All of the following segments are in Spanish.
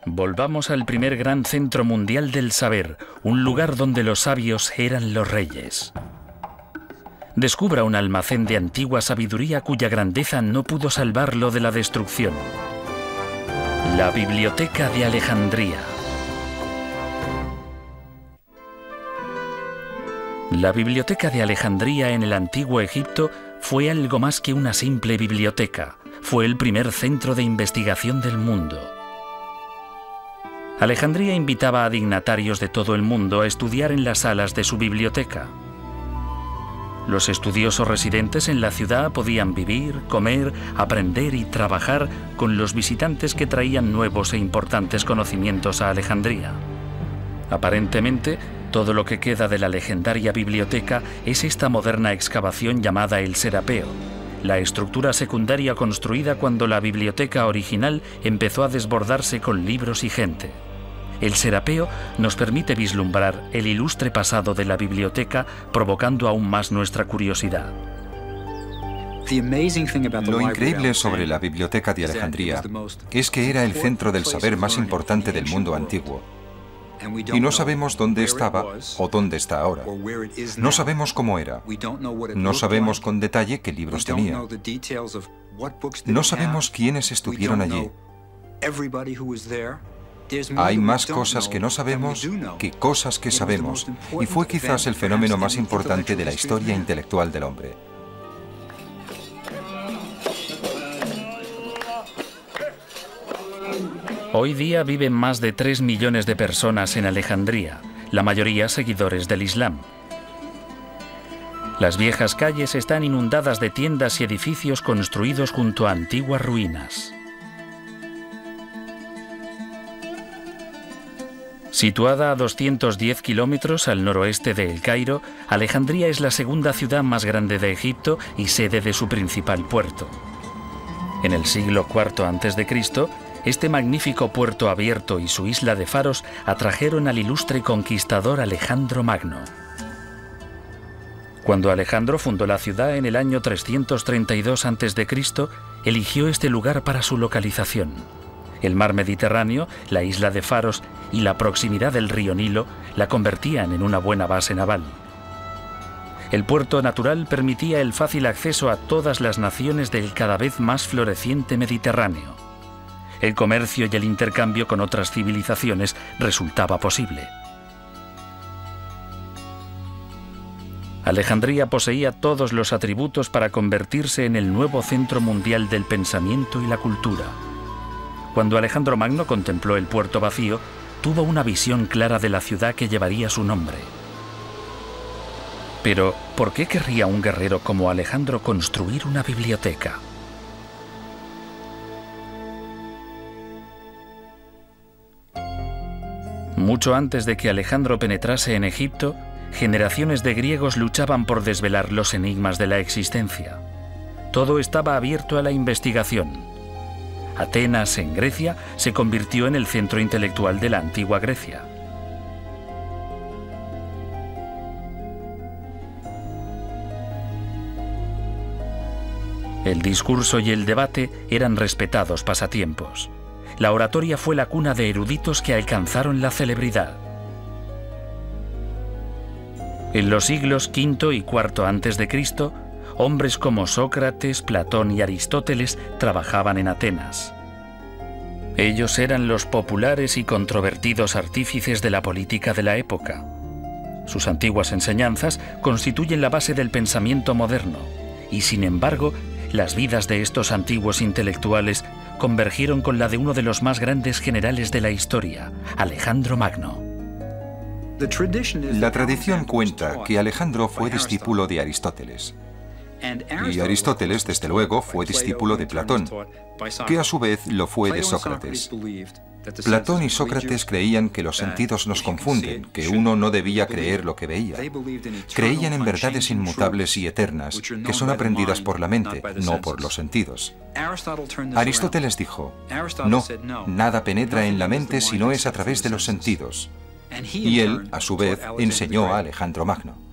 Volvamos al primer gran centro mundial del saber, un lugar donde los sabios eran los reyes. Descubra un almacén de antigua sabiduría cuya grandeza no pudo salvarlo de la destrucción. La Biblioteca de Alejandría. La Biblioteca de Alejandría en el Antiguo Egipto fue algo más que una simple biblioteca. Fue el primer centro de investigación del mundo. Alejandría invitaba a dignatarios de todo el mundo a estudiar en las salas de su biblioteca. Los estudiosos residentes en la ciudad podían vivir, comer, aprender y trabajar con los visitantes que traían nuevos e importantes conocimientos a Alejandría. Aparentemente, todo lo que queda de la legendaria biblioteca es esta moderna excavación llamada el Serapeo, la estructura secundaria construida cuando la biblioteca original empezó a desbordarse con libros y gente. El Serapeo nos permite vislumbrar el ilustre pasado de la biblioteca, provocando aún más nuestra curiosidad. Lo increíble sobre la Biblioteca de Alejandría es que era el centro del saber más importante del mundo antiguo. Y no sabemos dónde estaba o dónde está ahora. No sabemos cómo era. No sabemos con detalle qué libros tenía. No sabemos quiénes estuvieron allí. Hay más cosas que no sabemos que cosas que sabemos, y fue quizás el fenómeno más importante de la historia intelectual del hombre. Hoy día viven más de 3 millones de personas en Alejandría, la mayoría seguidores del Islam. Las viejas calles están inundadas de tiendas y edificios construidos junto a antiguas ruinas. Situada a 210 kilómetros al noroeste de El Cairo, Alejandría es la segunda ciudad más grande de Egipto y sede de su principal puerto. En el siglo IV a.C., este magnífico puerto abierto y su isla de faros atrajeron al ilustre conquistador Alejandro Magno. Cuando Alejandro fundó la ciudad en el año 332 a.C., eligió este lugar para su localización. El mar Mediterráneo, la isla de Faros y la proximidad del río Nilo la convertían en una buena base naval. El puerto natural permitía el fácil acceso a todas las naciones del cada vez más floreciente Mediterráneo. El comercio y el intercambio con otras civilizaciones resultaba posible. Alejandría poseía todos los atributos para convertirse en el nuevo centro mundial del pensamiento y la cultura. Cuando Alejandro Magno contempló el puerto vacío, tuvo una visión clara de la ciudad que llevaría su nombre. Pero, ¿por qué querría un guerrero como Alejandro construir una biblioteca? Mucho antes de que Alejandro penetrase en Egipto, generaciones de griegos luchaban por desvelar los enigmas de la existencia. Todo estaba abierto a la investigación. Atenas, en Grecia, se convirtió en el centro intelectual de la antigua Grecia. El discurso y el debate eran respetados pasatiempos. La oratoria fue la cuna de eruditos que alcanzaron la celebridad. En los siglos V y IV a.C., hombres como Sócrates, Platón y Aristóteles trabajaban en Atenas. Ellos eran los populares y controvertidos artífices de la política de la época. Sus antiguas enseñanzas constituyen la base del pensamiento moderno, y sin embargo, las vidas de estos antiguos intelectuales convergieron con la de uno de los más grandes generales de la historia, Alejandro Magno. La tradición cuenta que Alejandro fue discípulo de Aristóteles. Y Aristóteles, desde luego, fue discípulo de Platón, que a su vez lo fue de Sócrates. Platón y Sócrates creían que los sentidos nos confunden, que uno no debía creer lo que veía. Creían en verdades inmutables y eternas, que son aprendidas por la mente, no por los sentidos. Aristóteles dijo, no, nada penetra en la mente si no es a través de los sentidos. Y él, a su vez, enseñó a Alejandro Magno.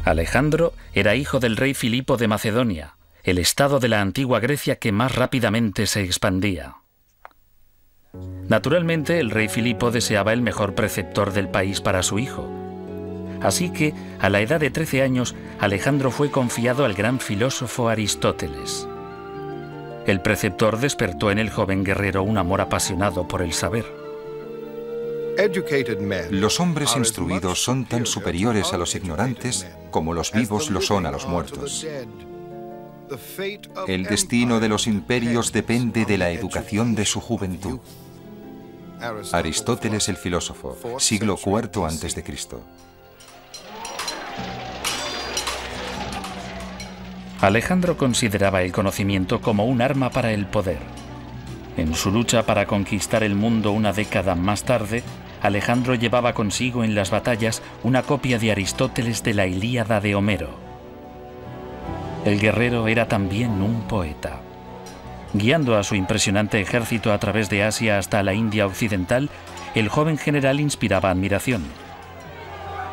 Alejandro era hijo del rey Filipo de Macedonia. el estado de la antigua Grecia que más rápidamente se expandía. Naturalmente, el rey Filipo deseaba el mejor preceptor del país para su hijo. Así que, a la edad de 13 años, Alejandro fue confiado al gran filósofo Aristóteles. El preceptor despertó en el joven guerrero un amor apasionado por el saber. Los hombres instruidos son tan superiores a los ignorantes como los vivos lo son a los muertos. El destino de los imperios depende de la educación de su juventud. Aristóteles el filósofo, siglo IV a.C. Alejandro consideraba el conocimiento como un arma para el poder. En su lucha para conquistar el mundo una década más tarde, Alejandro llevaba consigo en las batallas una copia de Aristóteles de la Ilíada de Homero. El guerrero era también un poeta. Guiando a su impresionante ejército a través de Asia hasta la India occidental, el joven general inspiraba admiración.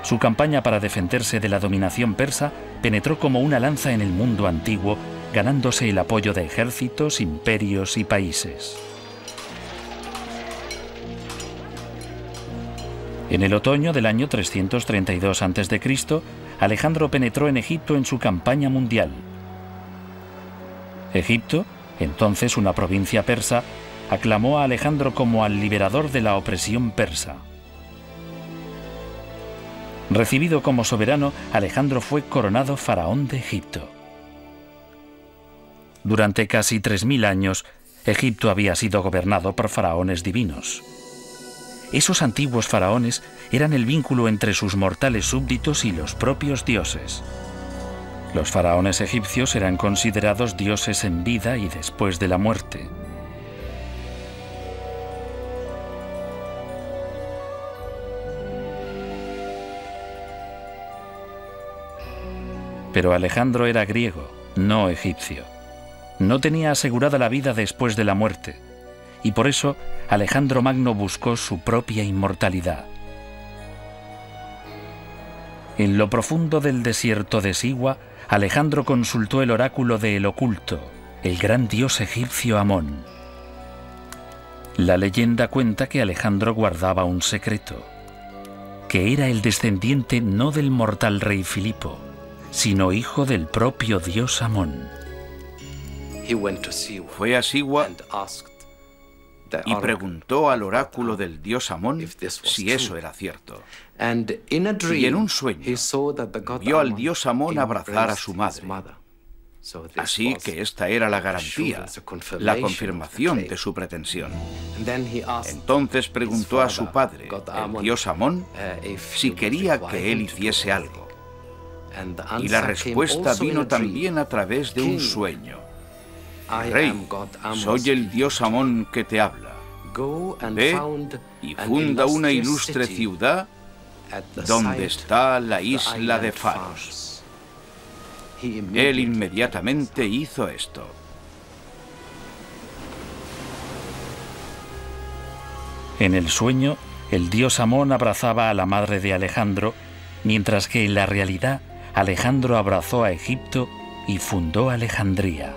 Su campaña para defenderse de la dominación persa penetró como una lanza en el mundo antiguo, ganándose el apoyo de ejércitos, imperios y países. En el otoño del año 332 a.C., Alejandro penetró en Egipto en su campaña mundial. Egipto, entonces una provincia persa, aclamó a Alejandro como al liberador de la opresión persa. Recibido como soberano, Alejandro fue coronado faraón de Egipto. Durante casi 3000 años, Egipto había sido gobernado por faraones divinos. Esos antiguos faraones eran el vínculo entre sus mortales súbditos y los propios dioses. Los faraones egipcios eran considerados dioses en vida y después de la muerte. Pero Alejandro era griego, no egipcio. No tenía asegurada la vida después de la muerte, y por eso Alejandro Magno buscó su propia inmortalidad. En lo profundo del desierto de Siwa, Alejandro consultó el oráculo de El Oculto, el gran dios egipcio Amón. La leyenda cuenta que Alejandro guardaba un secreto, que era el descendiente no del mortal rey Filipo, sino hijo del propio dios Amón. Fue a Siwa y preguntó al oráculo del dios Amón si eso era cierto. Y en un sueño vio al dios Amón abrazar a su madre. Así que esta era la garantía, la confirmación de su pretensión. Entonces preguntó a su padre, el dios Amón, si quería que él hiciese algo. Y la respuesta vino también a través de un sueño. Rey, soy el dios Amón que te habla. Ve y funda una ilustre ciudad donde está la isla de Faros. Él inmediatamente hizo esto. En el sueño, el dios Amón abrazaba a la madre de Alejandro, mientras que en la realidad Alejandro abrazó a Egipto y fundó Alejandría.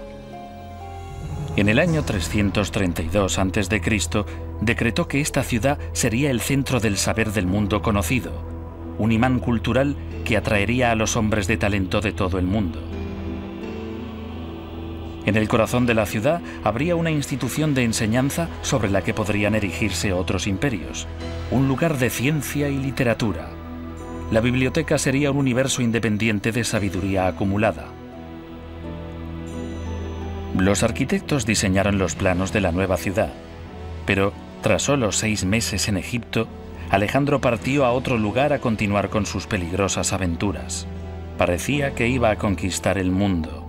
En el año 332 a.C., decretó que esta ciudad sería el centro del saber del mundo conocido, un imán cultural que atraería a los hombres de talento de todo el mundo. En el corazón de la ciudad habría una institución de enseñanza sobre la que podrían erigirse otros imperios, un lugar de ciencia y literatura. La biblioteca sería un universo independiente de sabiduría acumulada. Los arquitectos diseñaron los planos de la nueva ciudad, pero tras solo 6 meses en Egipto, Alejandro partió a otro lugar a continuar con sus peligrosas aventuras. Parecía que iba a conquistar el mundo,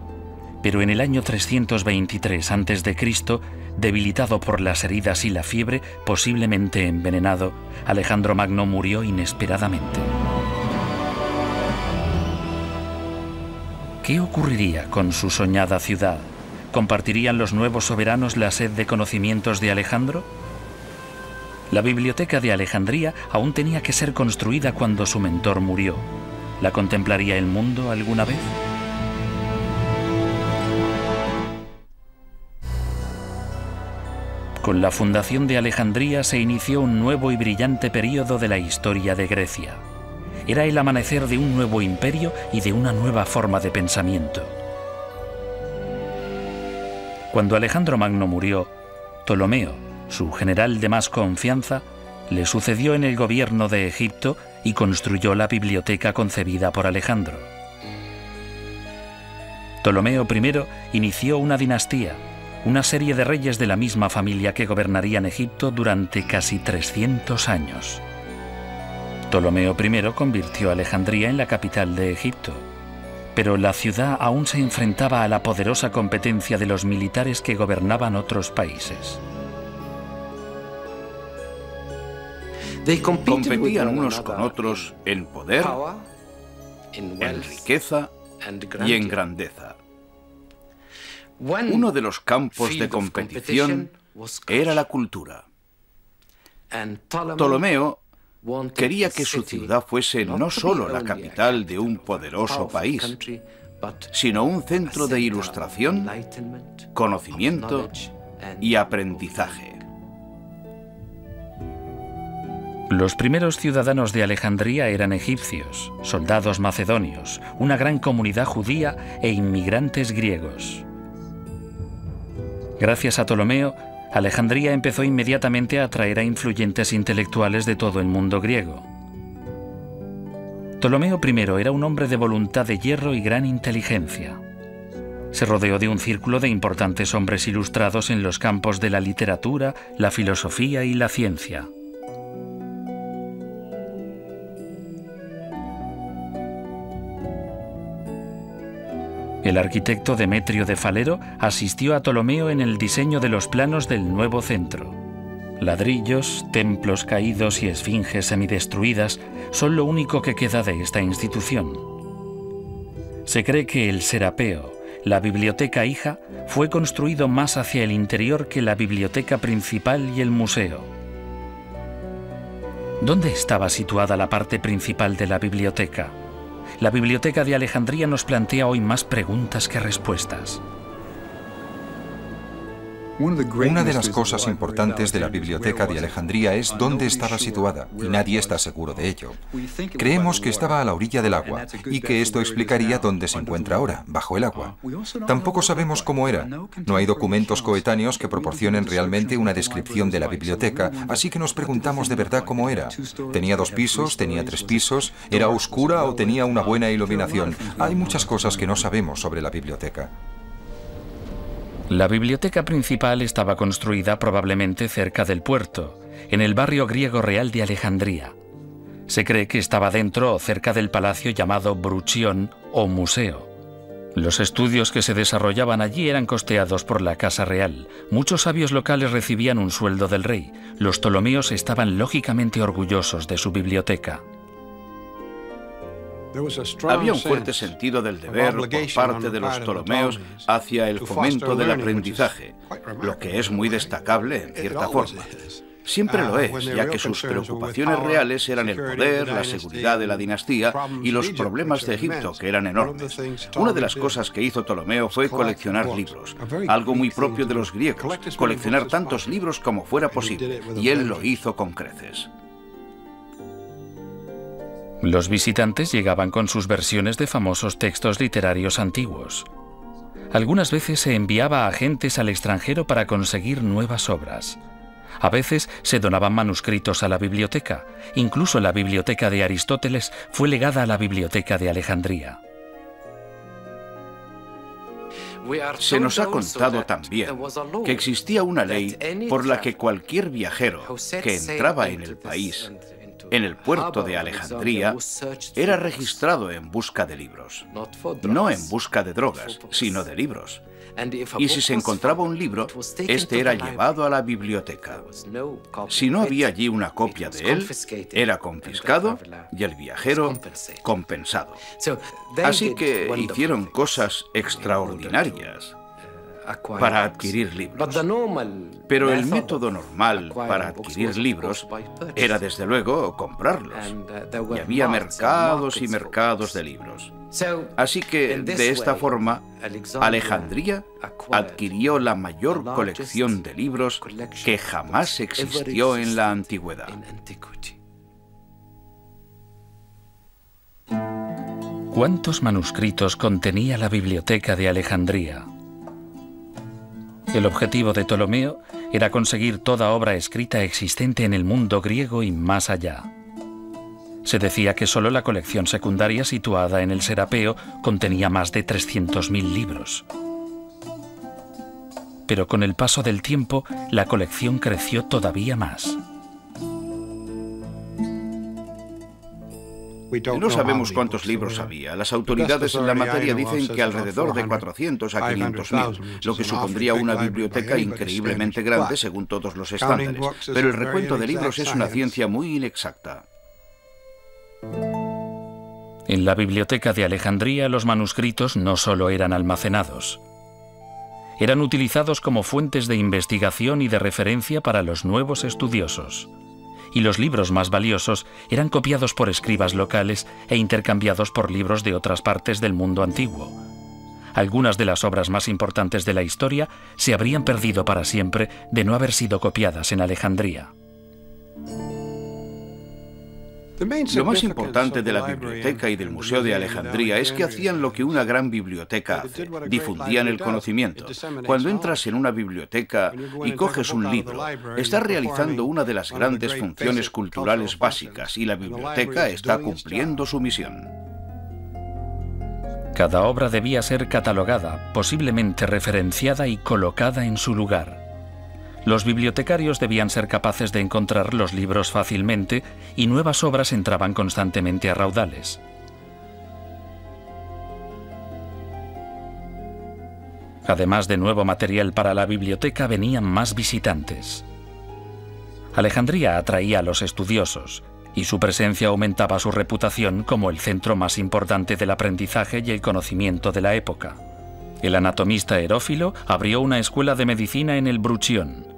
pero en el año 323 a.C., debilitado por las heridas y la fiebre, posiblemente envenenado, Alejandro Magno murió inesperadamente. ¿Qué ocurriría con su soñada ciudad? ¿Compartirían los nuevos soberanos la sed de conocimientos de Alejandro? La biblioteca de Alejandría aún tenía que ser construida cuando su mentor murió. ¿La contemplaría el mundo alguna vez? Con la fundación de Alejandría se inició un nuevo y brillante período de la historia de Grecia. Era el amanecer de un nuevo imperio y de una nueva forma de pensamiento. Cuando Alejandro Magno murió, Ptolomeo, su general de más confianza, le sucedió en el gobierno de Egipto y construyó la biblioteca concebida por Alejandro. Ptolomeo I inició una dinastía, una serie de reyes de la misma familia que gobernarían Egipto durante casi 300 años. Ptolomeo I convirtió a Alejandría en la capital de Egipto, pero la ciudad aún se enfrentaba a la poderosa competencia de los militares que gobernaban otros países. Competían unos con otros en poder, en riqueza y en grandeza. Uno de los campos de competición era la cultura. Ptolomeo quería que su ciudad fuese no solo la capital de un poderoso país, sino un centro de ilustración, conocimiento y aprendizaje. Los primeros ciudadanos de Alejandría eran egipcios, soldados macedonios, una gran comunidad judía e inmigrantes griegos. Gracias a Ptolomeo, Alejandría empezó inmediatamente a atraer a influyentes intelectuales de todo el mundo griego. Ptolomeo I era un hombre de voluntad de hierro y gran inteligencia. Se rodeó de un círculo de importantes hombres ilustrados en los campos de la literatura, la filosofía y la ciencia. El arquitecto Demetrio de Falero asistió a Ptolomeo en el diseño de los planos del nuevo centro. Ladrillos, templos caídos y esfinges semidestruidas son lo único que queda de esta institución. Se cree que el Serapeo, la biblioteca hija, fue construido más hacia el interior que la biblioteca principal y el museo. ¿Dónde estaba situada la parte principal de la biblioteca? La Biblioteca de Alejandría nos plantea hoy más preguntas que respuestas. Una de las cosas importantes de la Biblioteca de Alejandría es dónde estaba situada, y nadie está seguro de ello. Creemos que estaba a la orilla del agua, y que esto explicaría dónde se encuentra ahora, bajo el agua. Tampoco sabemos cómo era. No hay documentos coetáneos que proporcionen realmente una descripción de la biblioteca, así que nos preguntamos de verdad cómo era. ¿Tenía 2 pisos? ¿Tenía 3 pisos? ¿Era oscura o tenía una buena iluminación? Hay muchas cosas que no sabemos sobre la biblioteca. La biblioteca principal estaba construida probablemente cerca del puerto, en el barrio griego real de Alejandría. Se cree que estaba dentro o cerca del palacio llamado Bruchión o museo. Los estudios que se desarrollaban allí eran costeados por la Casa Real. Muchos sabios locales recibían un sueldo del rey. Los ptolomeos estaban lógicamente orgullosos de su biblioteca. Había un fuerte sentido del deber por parte de los ptolomeos hacia el fomento del aprendizaje, lo que es muy destacable en cierta forma. Siempre lo es, ya que sus preocupaciones reales eran el poder, la seguridad de la dinastía y los problemas de Egipto, que eran enormes. Una de las cosas que hizo Ptolomeo fue coleccionar libros, algo muy propio de los griegos, coleccionar tantos libros como fuera posible, y él lo hizo con creces. Los visitantes llegaban con sus versiones de famosos textos literarios antiguos. Algunas veces se enviaba agentes al extranjero para conseguir nuevas obras. A veces se donaban manuscritos a la biblioteca. Incluso la biblioteca de Aristóteles fue legada a la biblioteca de Alejandría. Se nos ha contado también que existía una ley por la que cualquier viajero que entraba en el país, en el puerto de Alejandría, era registrado en busca de libros. No en busca de drogas, sino de libros. Y si se encontraba un libro, este era llevado a la biblioteca. Si no había allí una copia de él, era confiscado y el viajero compensado. Así que hicieron cosas extraordinarias. para adquirir libros. Pero el método normal para adquirir libros era, desde luego, comprarlos. Y había mercados y mercados de libros. Así que, de esta forma, Alejandría adquirió la mayor colección de libros que jamás existió en la antigüedad. ¿Cuántos manuscritos contenía la biblioteca de Alejandría? El objetivo de Ptolomeo era conseguir toda obra escrita existente en el mundo griego y más allá. Se decía que solo la colección secundaria situada en el Serapeo contenía más de 300.000 libros. Pero con el paso del tiempo, la colección creció todavía más. No sabemos cuántos libros había. Las autoridades en la materia dicen que alrededor de 400 a 500.000, lo que supondría una biblioteca increíblemente grande según todos los estándares. Pero el recuento de libros es una ciencia muy inexacta. En la biblioteca de Alejandría, los manuscritos no solo eran almacenados. Eran utilizados como fuentes de investigación y de referencia para los nuevos estudiosos. Y los libros más valiosos eran copiados por escribas locales e intercambiados por libros de otras partes del mundo antiguo. Algunas de las obras más importantes de la historia se habrían perdido para siempre de no haber sido copiadas en Alejandría. Lo más importante de la biblioteca y del Museo de Alejandría es que hacían lo que una gran biblioteca hace: difundían el conocimiento. Cuando entras en una biblioteca y coges un libro, estás realizando una de las grandes funciones culturales básicas y la biblioteca está cumpliendo su misión. Cada obra debía ser catalogada, posiblemente referenciada y colocada en su lugar. Los bibliotecarios debían ser capaces de encontrar los libros fácilmente y nuevas obras entraban constantemente a raudales. Además de nuevo material para la biblioteca, venían más visitantes. Alejandría atraía a los estudiosos y su presencia aumentaba su reputación como el centro más importante del aprendizaje y el conocimiento de la época. El anatomista Herófilo abrió una escuela de medicina en el Bruchión.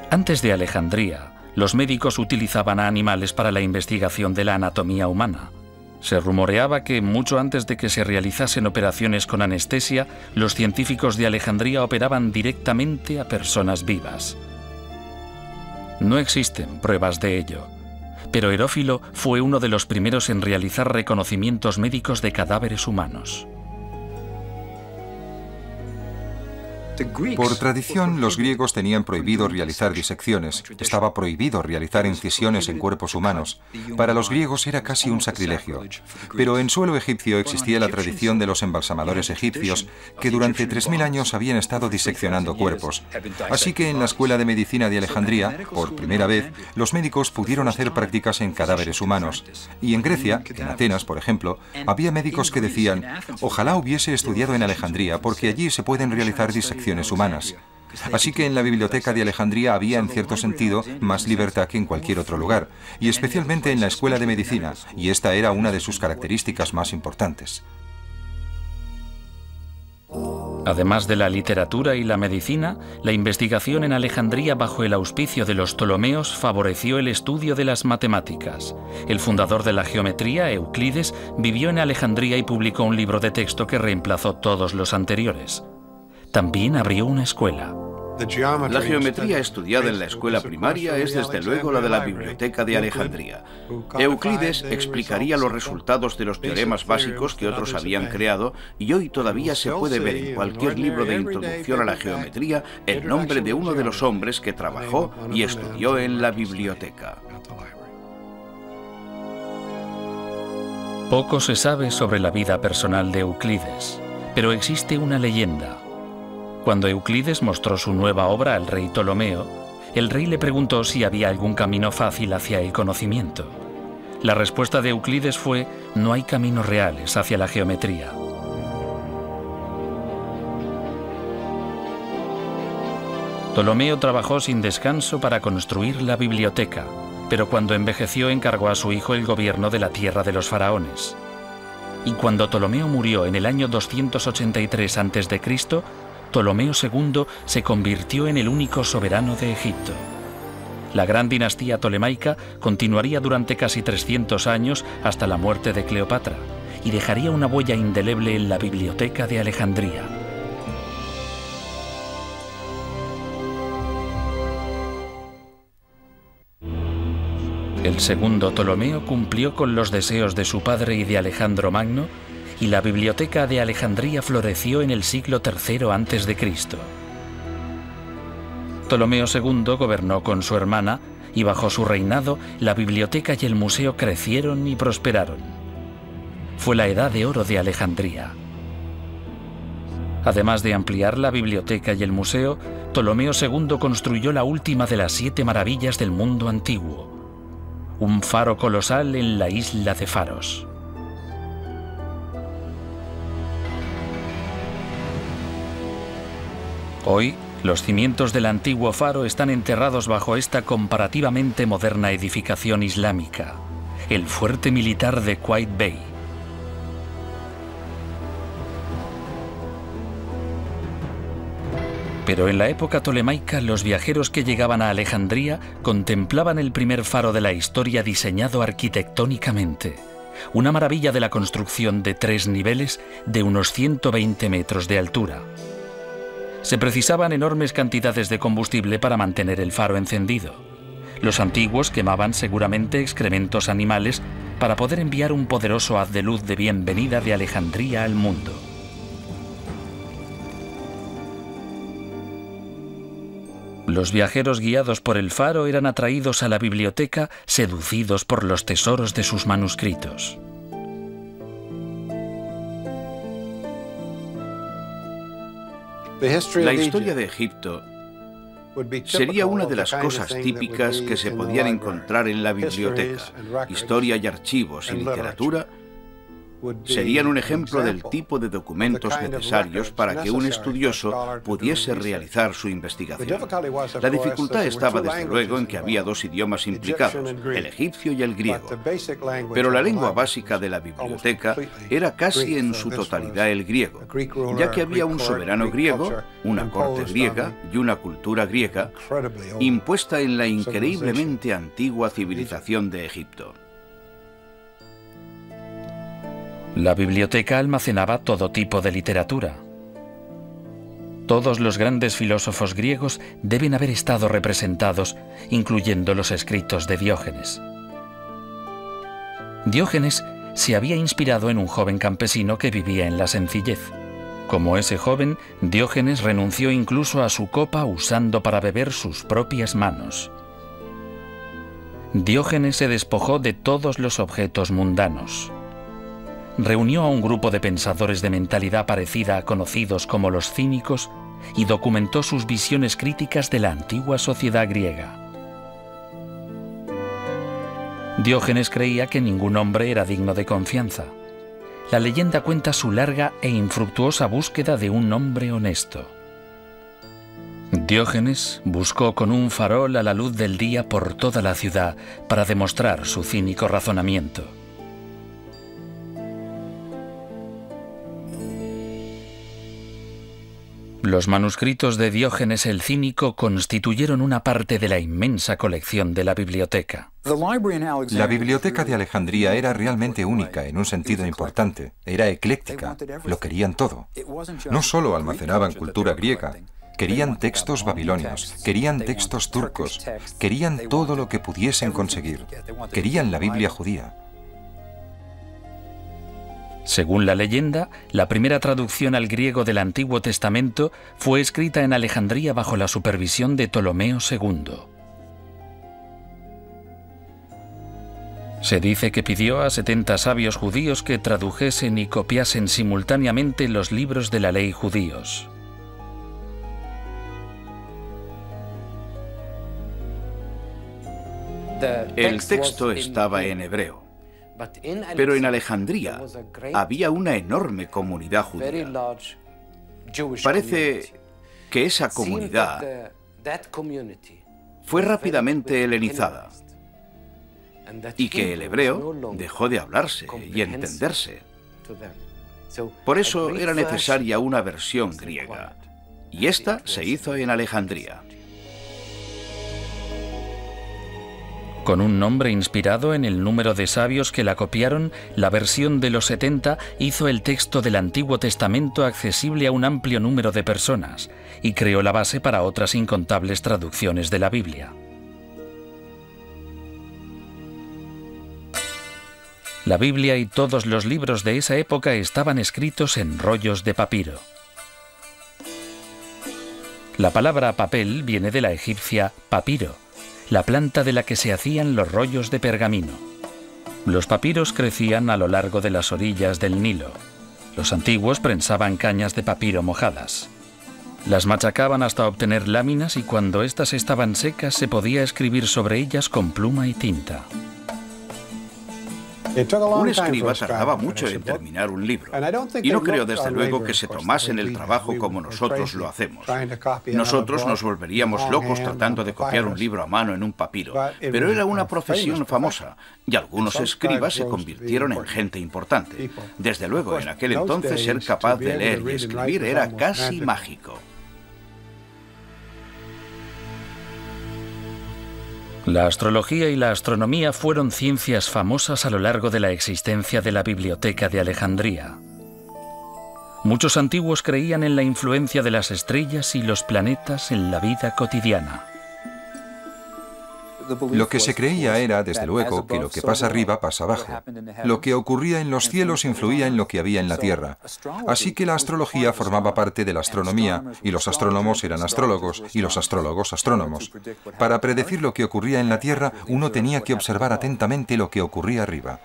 Antes de Alejandría, los médicos utilizaban a animales para la investigación de la anatomía humana. Se rumoreaba que, mucho antes de que se realizasen operaciones con anestesia, los científicos de Alejandría operaban directamente a personas vivas. No existen pruebas de ello, pero Herófilo fue uno de los primeros en realizar reconocimientos médicos de cadáveres humanos. Por tradición, los griegos tenían prohibido realizar disecciones, estaba prohibido realizar incisiones en cuerpos humanos. Para los griegos era casi un sacrilegio. Pero en suelo egipcio existía la tradición de los embalsamadores egipcios, que durante 3000 años habían estado diseccionando cuerpos. Así que en la escuela de medicina de Alejandría, por primera vez, los médicos pudieron hacer prácticas en cadáveres humanos. Y en Grecia, en Atenas, por ejemplo, había médicos que decían: ojalá hubiese estudiado en Alejandría, porque allí se pueden realizar disecciones humanas. Así que en la biblioteca de Alejandría había, en cierto sentido, más libertad que en cualquier otro lugar, y especialmente en la escuela de medicina, y esta era una de sus características más importantes. Además de la literatura y la medicina, la investigación en Alejandría bajo el auspicio de los Ptolomeos favoreció el estudio de las matemáticas. El fundador de la geometría, Euclides, vivió en Alejandría y publicó un libro de texto que reemplazó todos los anteriores. También abrió una escuela. La geometría estudiada en la escuela primaria es desde luego la de la biblioteca de Alejandría. Euclides explicaría los resultados de los teoremas básicos que otros habían creado y hoy todavía se puede ver en cualquier libro de introducción a la geometría el nombre de uno de los hombres que trabajó y estudió en la biblioteca. Poco se sabe sobre la vida personal de Euclides, pero existe una leyenda. Cuando Euclides mostró su nueva obra al rey Ptolomeo, el rey le preguntó si había algún camino fácil hacia el conocimiento. La respuesta de Euclides fue: no hay caminos reales hacia la geometría. Ptolomeo trabajó sin descanso para construir la biblioteca, pero cuando envejeció encargó a su hijo el gobierno de la tierra de los faraones. y cuando Ptolomeo murió en el año 283 a.C., Ptolomeo II se convirtió en el único soberano de Egipto. La gran dinastía tolemaica continuaría durante casi 300 años hasta la muerte de Cleopatra y dejaría una huella indeleble en la Biblioteca de Alejandría. El segundo Ptolomeo cumplió con los deseos de su padre y de Alejandro Magno, y la Biblioteca de Alejandría floreció en el siglo III a.C. Ptolomeo II gobernó con su hermana y bajo su reinado la biblioteca y el museo crecieron y prosperaron. Fue la Edad de Oro de Alejandría. Además de ampliar la biblioteca y el museo, Ptolomeo II construyó la última de las 7 maravillas del mundo antiguo, un faro colosal en la isla de Faros. Hoy, los cimientos del antiguo faro están enterrados bajo esta comparativamente moderna edificación islámica, el fuerte militar de Qaid Bey. Pero en la época tolemaica, los viajeros que llegaban a Alejandría contemplaban el primer faro de la historia diseñado arquitectónicamente, una maravilla de la construcción de 3 niveles de unos 120 metros de altura. Se precisaban enormes cantidades de combustible para mantener el faro encendido. Los antiguos quemaban seguramente excrementos animales para poder enviar un poderoso haz de luz de bienvenida de Alejandría al mundo. Los viajeros guiados por el faro eran atraídos a la biblioteca, seducidos por los tesoros de sus manuscritos. La historia de Egipto sería una de las cosas típicas que se podían encontrar en la biblioteca. Historia y archivos y literatura serían un ejemplo del tipo de documentos necesarios para que un estudioso pudiese realizar su investigación. La dificultad estaba desde luego en que había 2 idiomas implicados, el egipcio y el griego. Pero la lengua básica de la biblioteca era casi en su totalidad el griego, ya que había un soberano griego, una corte griega y una cultura griega impuesta en la increíblemente antigua civilización de Egipto. La biblioteca almacenaba todo tipo de literatura. Todos los grandes filósofos griegos deben haber estado representados, incluyendo los escritos de Diógenes. Diógenes se había inspirado en un joven campesino que vivía en la sencillez. Como ese joven, Diógenes renunció incluso a su copa usando para beber sus propias manos. Diógenes se despojó de todos los objetos mundanos. Reunió a un grupo de pensadores de mentalidad parecida, conocidos como los cínicos, y documentó sus visiones críticas de la antigua sociedad griega. Diógenes creía que ningún hombre era digno de confianza. La leyenda cuenta su larga e infructuosa búsqueda de un hombre honesto. Diógenes buscó con un farol a la luz del día por toda la ciudad para demostrar su cínico razonamiento. Los manuscritos de Diógenes el Cínico constituyeron una parte de la inmensa colección de la biblioteca. La biblioteca de Alejandría era realmente única en un sentido importante. Era ecléctica, lo querían todo. No solo almacenaban cultura griega, querían textos babilonios, querían textos turcos, querían todo lo que pudiesen conseguir. Querían la Biblia judía. Según la leyenda, la primera traducción al griego del Antiguo Testamento fue escrita en Alejandría bajo la supervisión de Ptolomeo II. Se dice que pidió a 70 sabios judíos que tradujesen y copiasen simultáneamente los libros de la ley judíos. El texto estaba en hebreo. Pero en Alejandría había una enorme comunidad judía. Parece que esa comunidad fue rápidamente helenizada y que el hebreo dejó de hablarse y entenderse. Por eso era necesaria una versión griega, y esta se hizo en Alejandría. Con un nombre inspirado en el número de sabios que la copiaron, la versión de los 70 hizo el texto del Antiguo Testamento accesible a un amplio número de personas y creó la base para otras incontables traducciones de la Biblia. La Biblia y todos los libros de esa época estaban escritos en rollos de papiro. La palabra papel viene de la egipcia papiro, la planta de la que se hacían los rollos de pergamino. Los papiros crecían a lo largo de las orillas del Nilo. Los antiguos prensaban cañas de papiro mojadas. Las machacaban hasta obtener láminas y cuando éstas estaban secas se podía escribir sobre ellas con pluma y tinta. Un escriba tardaba mucho en terminar un libro, y no creo desde luego que se tomasen el trabajo como nosotros lo hacemos. Nosotros nos volveríamos locos tratando de copiar un libro a mano en un papiro, pero era una profesión famosa, y algunos escribas se convirtieron en gente importante. Desde luego, en aquel entonces ser capaz de leer y escribir era casi mágico. La astrología y la astronomía fueron ciencias famosas a lo largo de la existencia de la Biblioteca de Alejandría. Muchos antiguos creían en la influencia de las estrellas y los planetas en la vida cotidiana. Lo que se creía era, desde luego, que lo que pasa arriba pasa abajo. Lo que ocurría en los cielos influía en lo que había en la tierra. Así que la astrología formaba parte de la astronomía, y los astrónomos eran astrólogos, y los astrólogos astrónomos. Para predecir lo que ocurría en la tierra, uno tenía que observar atentamente lo que ocurría arriba.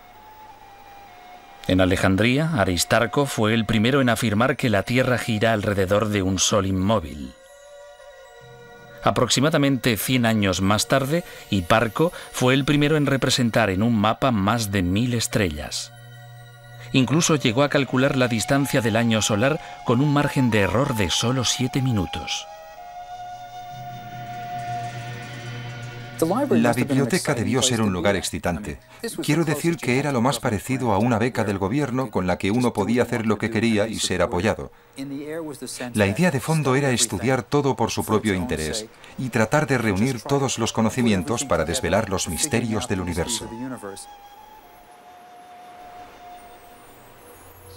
En Alejandría, Aristarco fue el primero en afirmar que la Tierra gira alrededor de un sol inmóvil. Aproximadamente 100 años más tarde, Hiparco fue el primero en representar en un mapa más de 1000 estrellas. Incluso llegó a calcular la distancia del año solar con un margen de error de solo 7 minutos. La biblioteca debió ser un lugar excitante. Quiero decir que era lo más parecido a una beca del gobierno con la que uno podía hacer lo que quería y ser apoyado. La idea de fondo era estudiar todo por su propio interés y tratar de reunir todos los conocimientos para desvelar los misterios del universo.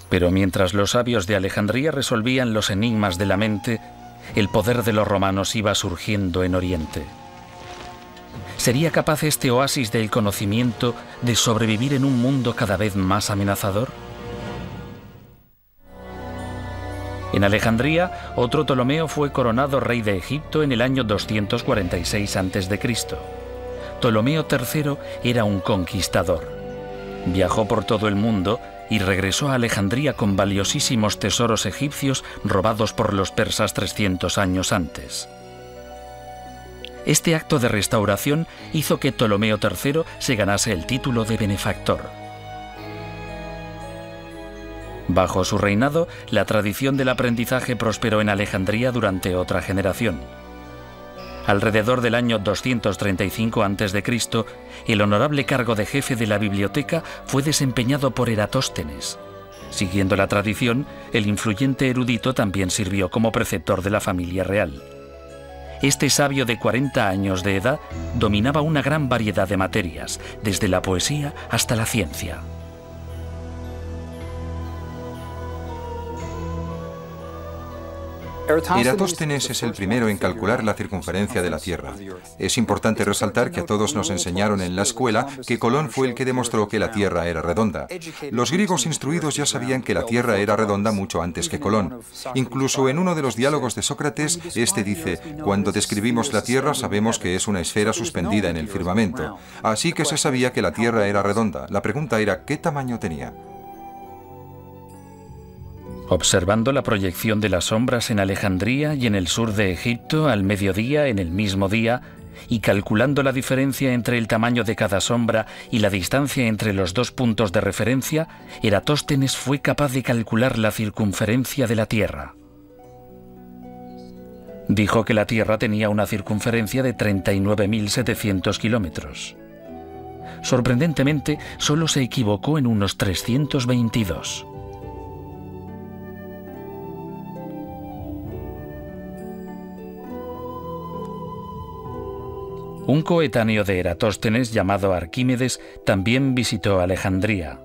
Pero mientras los sabios de Alejandría resolvían los enigmas de la mente, el poder de los romanos iba surgiendo en Oriente. ¿Sería capaz este oasis del conocimiento de sobrevivir en un mundo cada vez más amenazador? En Alejandría, otro Ptolomeo fue coronado rey de Egipto en el año 246 a.C. Ptolomeo III era un conquistador. Viajó por todo el mundo y regresó a Alejandría con valiosísimos tesoros egipcios robados por los persas 300 años antes. Este acto de restauración hizo que Ptolomeo III se ganase el título de benefactor. Bajo su reinado, la tradición del aprendizaje prosperó en Alejandría durante otra generación. Alrededor del año 235 a.C., el honorable cargo de jefe de la biblioteca fue desempeñado por Eratóstenes. Siguiendo la tradición, el influyente erudito también sirvió como preceptor de la familia real. Este sabio de 40 años de edad dominaba una gran variedad de materias, desde la poesía hasta la ciencia. Eratóstenes es el primero en calcular la circunferencia de la Tierra. Es importante resaltar que a todos nos enseñaron en la escuela que Colón fue el que demostró que la Tierra era redonda. Los griegos instruidos ya sabían que la Tierra era redonda mucho antes que Colón. Incluso en uno de los diálogos de Sócrates, este dice: cuando describimos la Tierra sabemos que es una esfera suspendida en el firmamento. Así que se sabía que la Tierra era redonda. La pregunta era, ¿qué tamaño tenía? Observando la proyección de las sombras en Alejandría y en el sur de Egipto al mediodía en el mismo día, y calculando la diferencia entre el tamaño de cada sombra y la distancia entre los dos puntos de referencia, Eratóstenes fue capaz de calcular la circunferencia de la Tierra. Dijo que la Tierra tenía una circunferencia de 39.700 kilómetros. Sorprendentemente, solo se equivocó en unos 322. Un coetáneo de Eratóstenes llamado Arquímedes también visitó Alejandría.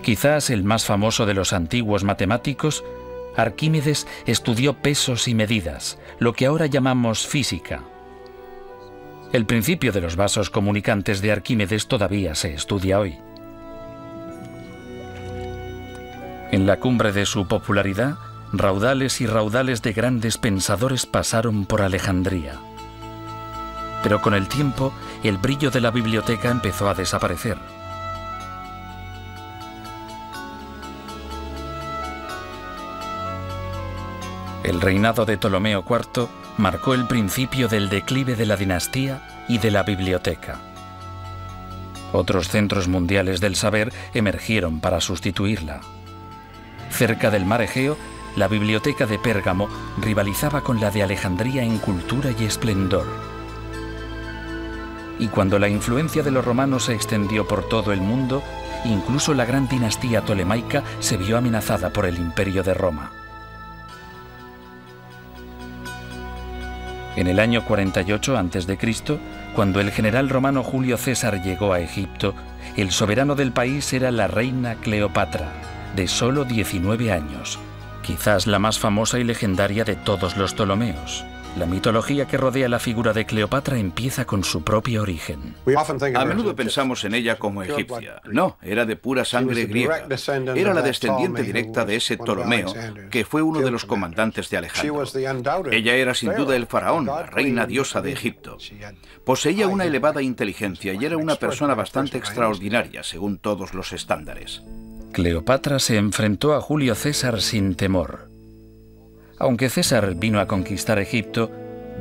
Quizás el más famoso de los antiguos matemáticos, Arquímedes estudió pesos y medidas, lo que ahora llamamos física. El principio de los vasos comunicantes de Arquímedes todavía se estudia hoy. En la cumbre de su popularidad, raudales y raudales de grandes pensadores pasaron por Alejandría. Pero con el tiempo, el brillo de la biblioteca empezó a desaparecer. El reinado de Ptolomeo IV marcó el principio del declive de la dinastía y de la biblioteca. Otros centros mundiales del saber emergieron para sustituirla. Cerca del mar Egeo, la biblioteca de Pérgamo rivalizaba con la de Alejandría en cultura y esplendor. Y cuando la influencia de los romanos se extendió por todo el mundo, incluso la gran dinastía tolemaica se vio amenazada por el Imperio de Roma. En el año 48 a.C., cuando el general romano Julio César llegó a Egipto, el soberano del país era la reina Cleopatra, de solo 19 años, quizás la más famosa y legendaria de todos los Ptolomeos. La mitología que rodea la figura de Cleopatra empieza con su propio origen. A menudo pensamos en ella como egipcia. No, era de pura sangre griega. Era la descendiente directa de ese Ptolomeo, que fue uno de los comandantes de Alejandro. Ella era sin duda el faraón, la reina diosa de Egipto. Poseía una elevada inteligencia y era una persona bastante extraordinaria, según todos los estándares. Cleopatra se enfrentó a Julio César sin temor. Aunque César vino a conquistar Egipto,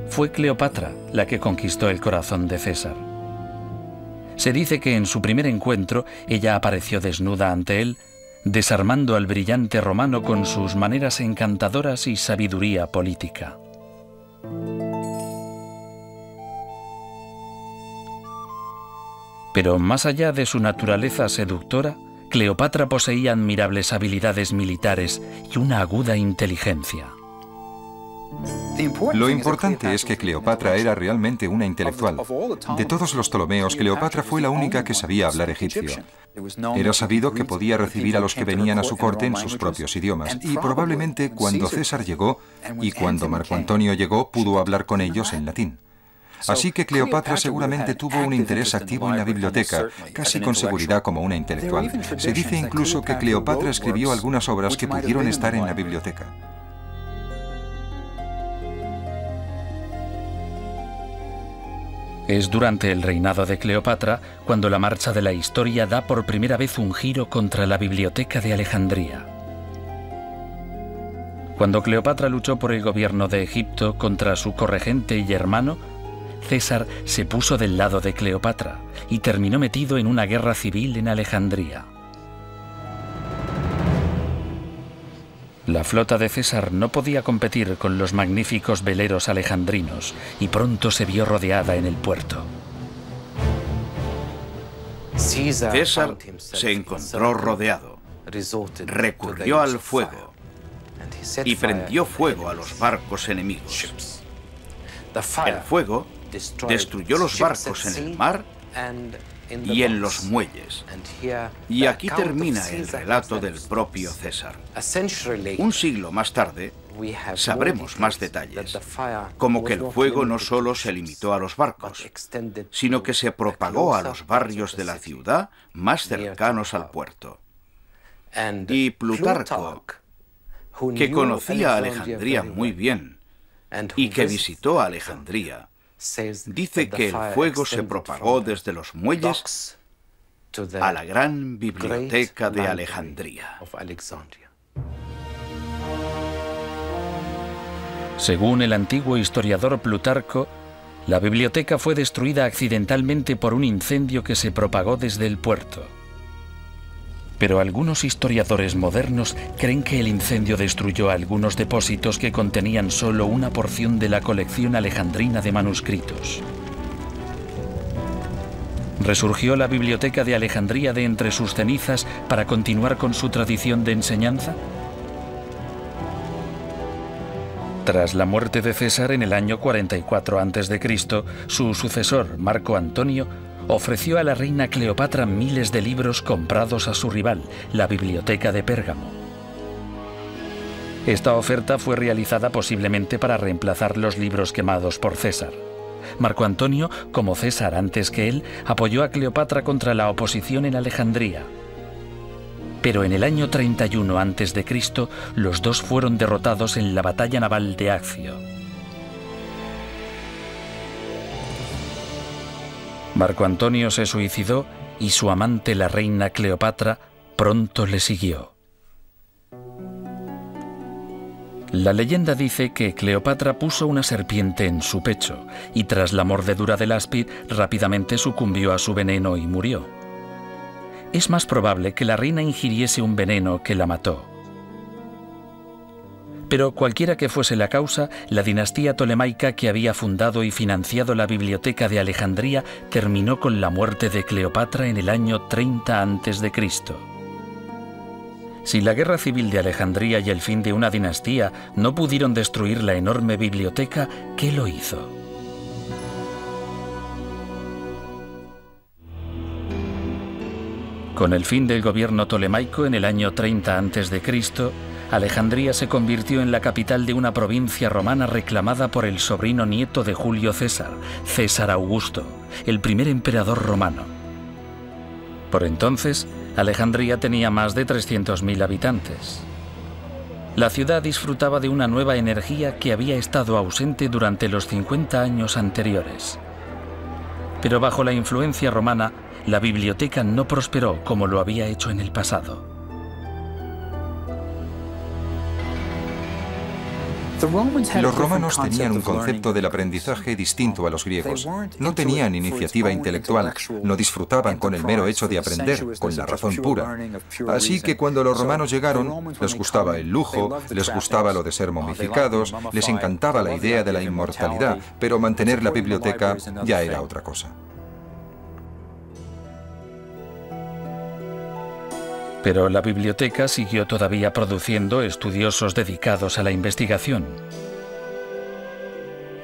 fue Cleopatra la que conquistó el corazón de César. Se dice que en su primer encuentro ella apareció desnuda ante él, desarmando al brillante romano con sus maneras encantadoras y sabiduría política. Pero más allá de su naturaleza seductora, Cleopatra poseía admirables habilidades militares y una aguda inteligencia. Lo importante es que Cleopatra era realmente una intelectual. De todos los Ptolomeos, Cleopatra fue la única que sabía hablar egipcio. Era sabido que podía recibir a los que venían a su corte en sus propios idiomas, y probablemente cuando César llegó y cuando Marco Antonio llegó, pudo hablar con ellos en latín. Así que Cleopatra seguramente tuvo un interés activo en la biblioteca, casi con seguridad como una intelectual. Se dice incluso que Cleopatra escribió algunas obras que pudieron estar en la biblioteca. Es durante el reinado de Cleopatra cuando la marcha de la historia da por primera vez un giro contra la biblioteca de Alejandría. Cuando Cleopatra luchó por el gobierno de Egipto contra su corregente y hermano, César se puso del lado de Cleopatra y terminó metido en una guerra civil en Alejandría. La flota de César no podía competir con los magníficos veleros alejandrinos y pronto se vio rodeada en el puerto. César se encontró rodeado, recurrió al fuego y prendió fuego a los barcos enemigos. El fuego destruyó los barcos en el mar y en los muelles. Y aquí termina el relato del propio César. Un siglo más tarde, sabremos más detalles, como que el fuego no solo se limitó a los barcos, sino que se propagó a los barrios de la ciudad más cercanos al puerto. Y Plutarco, que conocía a Alejandría muy bien y que visitó a Alejandría, dice que el fuego se propagó desde los muelles a la gran biblioteca de Alejandría. Según el antiguo historiador Plutarco, la biblioteca fue destruida accidentalmente por un incendio que se propagó desde el puerto. Pero algunos historiadores modernos creen que el incendio destruyó algunos depósitos que contenían solo una porción de la colección alejandrina de manuscritos. ¿Resurgió la biblioteca de Alejandría de entre sus cenizas para continuar con su tradición de enseñanza? Tras la muerte de César en el año 44 a.C., su sucesor, Marco Antonio, ofreció a la reina Cleopatra miles de libros comprados a su rival, la Biblioteca de Pérgamo. Esta oferta fue realizada posiblemente para reemplazar los libros quemados por César. Marco Antonio, como César antes que él, apoyó a Cleopatra contra la oposición en Alejandría. Pero en el año 31 a.C., los dos fueron derrotados en la batalla naval de Accio. Marco Antonio se suicidó y su amante, la reina Cleopatra, pronto le siguió. La leyenda dice que Cleopatra puso una serpiente en su pecho y tras la mordedura del áspid rápidamente sucumbió a su veneno y murió. Es más probable que la reina ingiriese un veneno que la mató. Pero cualquiera que fuese la causa, la dinastía tolemaica que había fundado y financiado la Biblioteca de Alejandría terminó con la muerte de Cleopatra en el año 30 a.C. Si la guerra civil de Alejandría y el fin de una dinastía no pudieron destruir la enorme biblioteca, ¿qué lo hizo? Con el fin del gobierno tolemaico en el año 30 a.C., Alejandría se convirtió en la capital de una provincia romana reclamada por el sobrino nieto de Julio César, César Augusto, el primer emperador romano. Por entonces, Alejandría tenía más de 300.000 habitantes. La ciudad disfrutaba de una nueva energía que había estado ausente durante los 50 años anteriores. Pero bajo la influencia romana, la biblioteca no prosperó como lo había hecho en el pasado. Los romanos tenían un concepto del aprendizaje distinto a los griegos. No tenían iniciativa intelectual, no disfrutaban con el mero hecho de aprender, con la razón pura. Así que cuando los romanos llegaron, les gustaba el lujo, les gustaba lo de ser momificados, les encantaba la idea de la inmortalidad, pero mantener la biblioteca ya era otra cosa. Pero la biblioteca siguió todavía produciendo estudiosos dedicados a la investigación.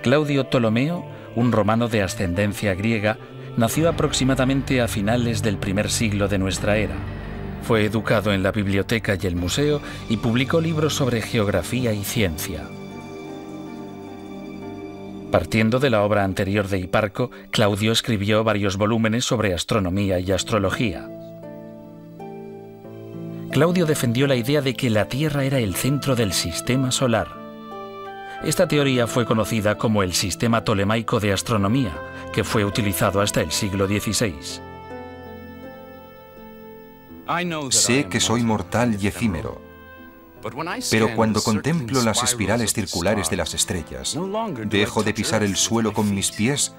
Claudio Ptolomeo, un romano de ascendencia griega, nació aproximadamente a finales del primer siglo de nuestra era. Fue educado en la biblioteca y el museo y publicó libros sobre geografía y ciencia. Partiendo de la obra anterior de Hiparco, Claudio escribió varios volúmenes sobre astronomía y astrología. Claudio defendió la idea de que la Tierra era el centro del sistema solar. Esta teoría fue conocida como el sistema tolemaico de astronomía, que fue utilizado hasta el siglo XVI. Sé que soy mortal y efímero, pero cuando contemplo las espirales circulares de las estrellas, dejo de pisar el suelo con mis pies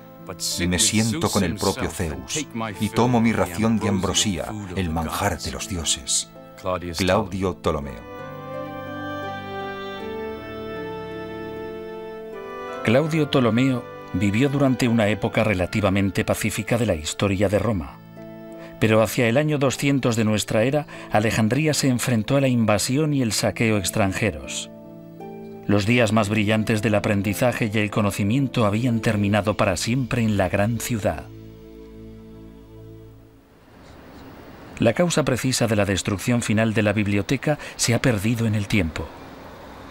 y me siento con el propio Zeus, y tomo mi ración de ambrosía, el manjar de los dioses. Claudio Ptolomeo. Claudio Ptolomeo vivió durante una época relativamente pacífica de la historia de Roma. Pero hacia el año 200 de nuestra era, Alejandría se enfrentó a la invasión y el saqueo extranjeros. Los días más brillantes del aprendizaje y el conocimiento habían terminado para siempre en la gran ciudad. La causa precisa de la destrucción final de la biblioteca se ha perdido en el tiempo.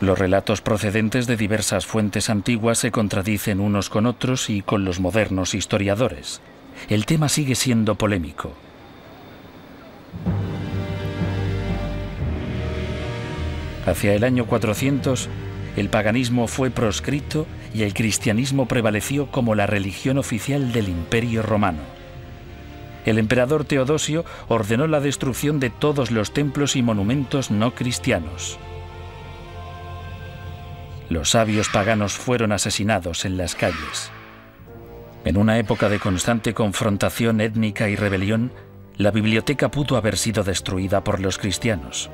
Los relatos procedentes de diversas fuentes antiguas se contradicen unos con otros y con los modernos historiadores. El tema sigue siendo polémico. Hacia el año 400, el paganismo fue proscrito y el cristianismo prevaleció como la religión oficial del Imperio Romano. El emperador Teodosio ordenó la destrucción de todos los templos y monumentos no cristianos. Los sabios paganos fueron asesinados en las calles. En una época de constante confrontación étnica y rebelión, la biblioteca pudo haber sido destruida por los cristianos.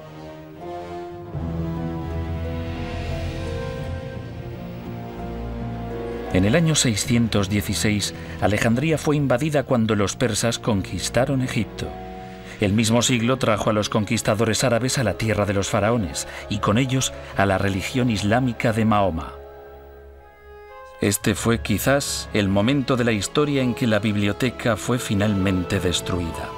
En el año 616, Alejandría fue invadida cuando los persas conquistaron Egipto. El mismo siglo trajo a los conquistadores árabes a la tierra de los faraones y con ellos a la religión islámica de Mahoma. Este fue quizás el momento de la historia en que la biblioteca fue finalmente destruida.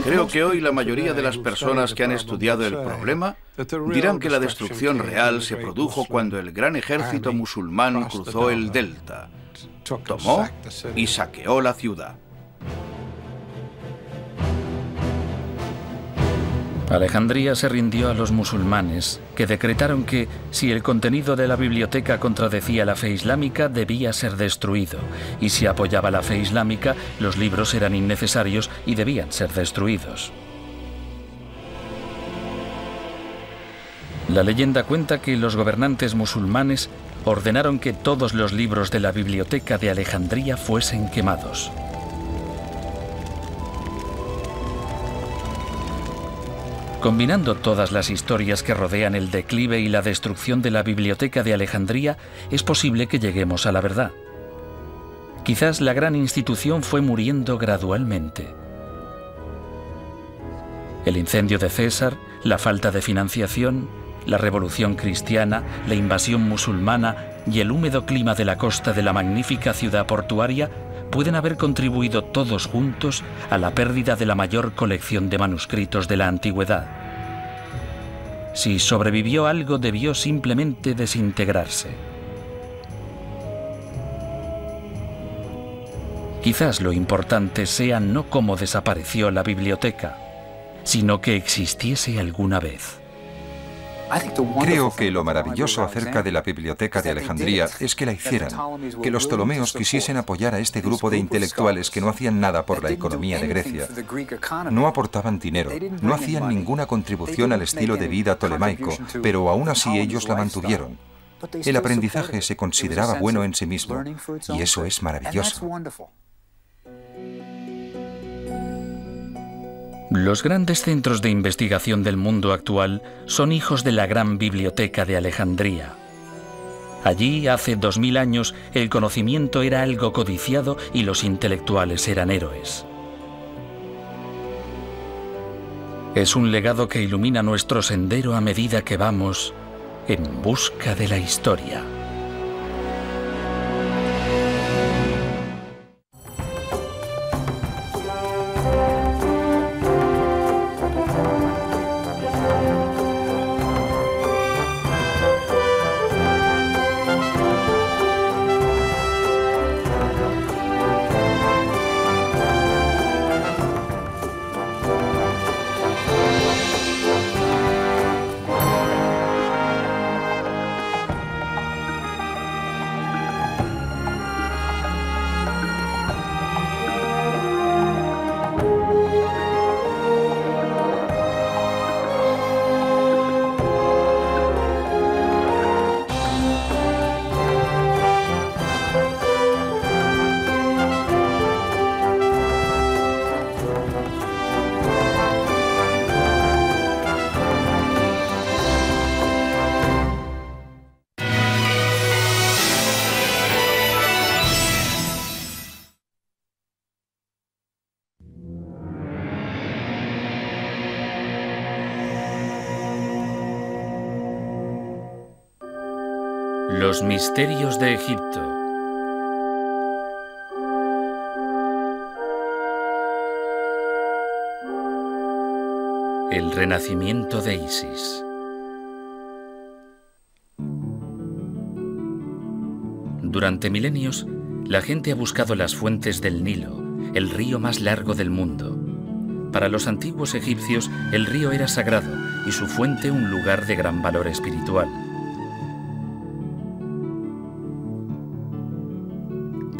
Creo que hoy la mayoría de las personas que han estudiado el problema dirán que la destrucción real se produjo cuando el gran ejército musulmán cruzó el delta, tomó y saqueó la ciudad. Alejandría se rindió a los musulmanes, que decretaron que, si el contenido de la biblioteca contradecía la fe islámica, debía ser destruido, y si apoyaba la fe islámica, los libros eran innecesarios y debían ser destruidos. La leyenda cuenta que los gobernantes musulmanes ordenaron que todos los libros de la biblioteca de Alejandría fuesen quemados. Combinando todas las historias que rodean el declive y la destrucción de la biblioteca de Alejandría, es posible que lleguemos a la verdad. Quizás la gran institución fue muriendo gradualmente. El incendio de César, la falta de financiación, la revolución cristiana, la invasión musulmana y el húmedo clima de la costa de la magnífica ciudad portuaria pueden haber contribuido todos juntos a la pérdida de la mayor colección de manuscritos de la antigüedad. Si sobrevivió algo, debió simplemente desintegrarse. Quizás lo importante sea no cómo desapareció la biblioteca, sino que existiese alguna vez. Creo que lo maravilloso acerca de la biblioteca de Alejandría es que la hicieran, que los Ptolomeos quisiesen apoyar a este grupo de intelectuales que no hacían nada por la economía de Grecia. No aportaban dinero, no hacían ninguna contribución al estilo de vida tolemaico, pero aún así ellos la mantuvieron. El aprendizaje se consideraba bueno en sí mismo, y eso es maravilloso. Los grandes centros de investigación del mundo actual son hijos de la gran biblioteca de Alejandría. Allí, hace 2000 años, el conocimiento era algo codiciado y los intelectuales eran héroes. Es un legado que ilumina nuestro sendero a medida que vamos en busca de la historia. Los misterios de Egipto. El renacimiento de Isis. Durante milenios, la gente ha buscado las fuentes del Nilo, el río más largo del mundo. Para los antiguos egipcios, el río era sagrado y su fuente un lugar de gran valor espiritual.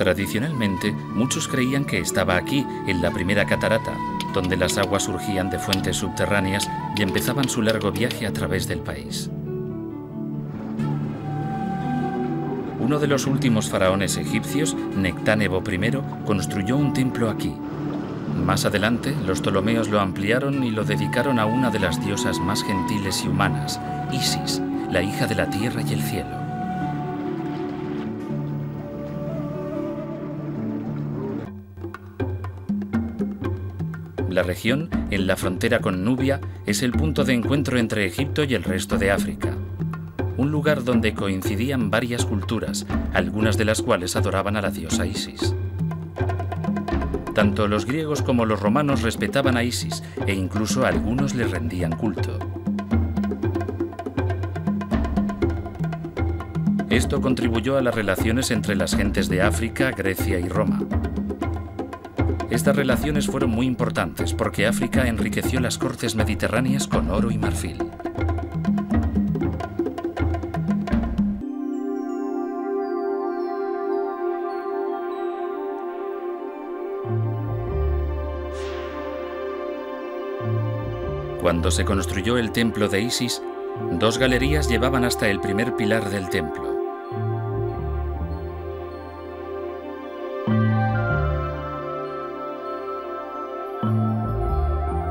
Tradicionalmente, muchos creían que estaba aquí, en la primera catarata, donde las aguas surgían de fuentes subterráneas y empezaban su largo viaje a través del país. Uno de los últimos faraones egipcios, Nectanebo I, construyó un templo aquí. Más adelante, los Ptolomeos lo ampliaron y lo dedicaron a una de las diosas más gentiles y humanas, Isis, la hija de la tierra y el cielo. La región, en la frontera con Nubia, es el punto de encuentro entre Egipto y el resto de África. un lugar donde coincidían varias culturas, algunas de las cuales adoraban a la diosa Isis. Tanto los griegos como los romanos respetaban a Isis e incluso algunos le rendían culto. Esto contribuyó a las relaciones entre las gentes de África, Grecia y Roma. Estas relaciones fueron muy importantes porque África enriqueció las cortes mediterráneas con oro y marfil. Cuando se construyó el templo de Isis, 2 galerías llevaban hasta el primer pilar del templo.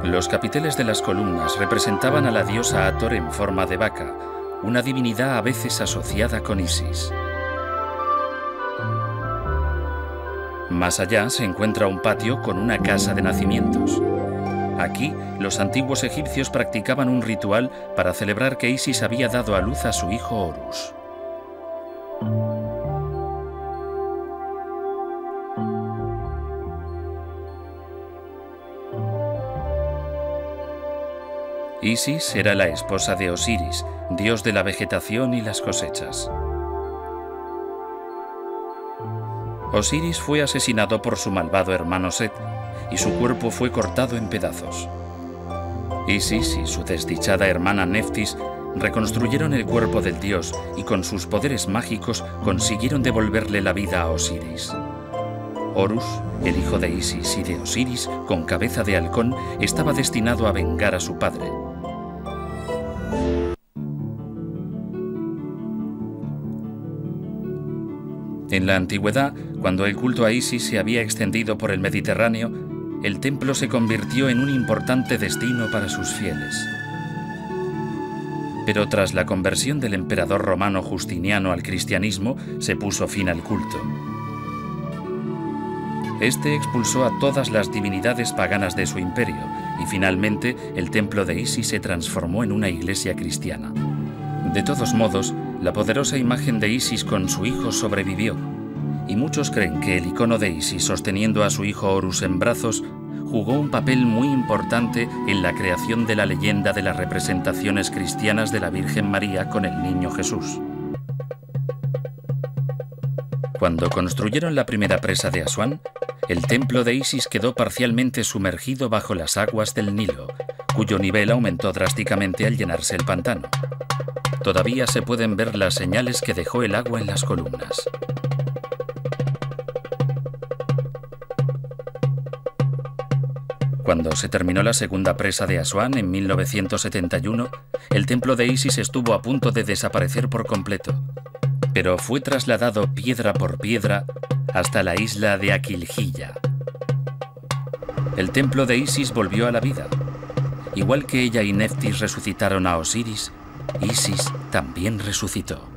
Los capiteles de las columnas representaban a la diosa Hathor en forma de vaca, una divinidad a veces asociada con Isis. Más allá se encuentra un patio con una casa de nacimientos. Aquí, los antiguos egipcios practicaban un ritual para celebrar que Isis había dado a luz a su hijo Horus. Isis era la esposa de Osiris, dios de la vegetación y las cosechas. Osiris fue asesinado por su malvado hermano Set y su cuerpo fue cortado en pedazos. Isis y su desdichada hermana Neftis reconstruyeron el cuerpo del dios y con sus poderes mágicos consiguieron devolverle la vida a Osiris. Horus, el hijo de Isis y de Osiris, con cabeza de halcón, estaba destinado a vengar a su padre. En la antigüedad, cuando el culto a Isis se había extendido por el Mediterráneo, el templo se convirtió en un importante destino para sus fieles. Pero tras la conversión del emperador romano Justiniano al cristianismo, se puso fin al culto. Este expulsó a todas las divinidades paganas de su imperio y finalmente el templo de Isis se transformó en una iglesia cristiana. De todos modos, la poderosa imagen de Isis con su hijo sobrevivió, y muchos creen que el icono de Isis sosteniendo a su hijo Horus en brazos jugó un papel muy importante en la creación de la leyenda de las representaciones cristianas de la Virgen María con el niño Jesús. Cuando construyeron la primera presa de Asuán, el templo de Isis quedó parcialmente sumergido bajo las aguas del Nilo, cuyo nivel aumentó drásticamente al llenarse el pantano. Todavía se pueden ver las señales que dejó el agua en las columnas. Cuando se terminó la segunda presa de Asuán en 1971, el templo de Isis estuvo a punto de desaparecer por completo, pero fue trasladado piedra por piedra hasta la isla de Aquilhiyya. El templo de Isis volvió a la vida. Igual que ella y Neftis resucitaron a Osiris, Isis también resucitó.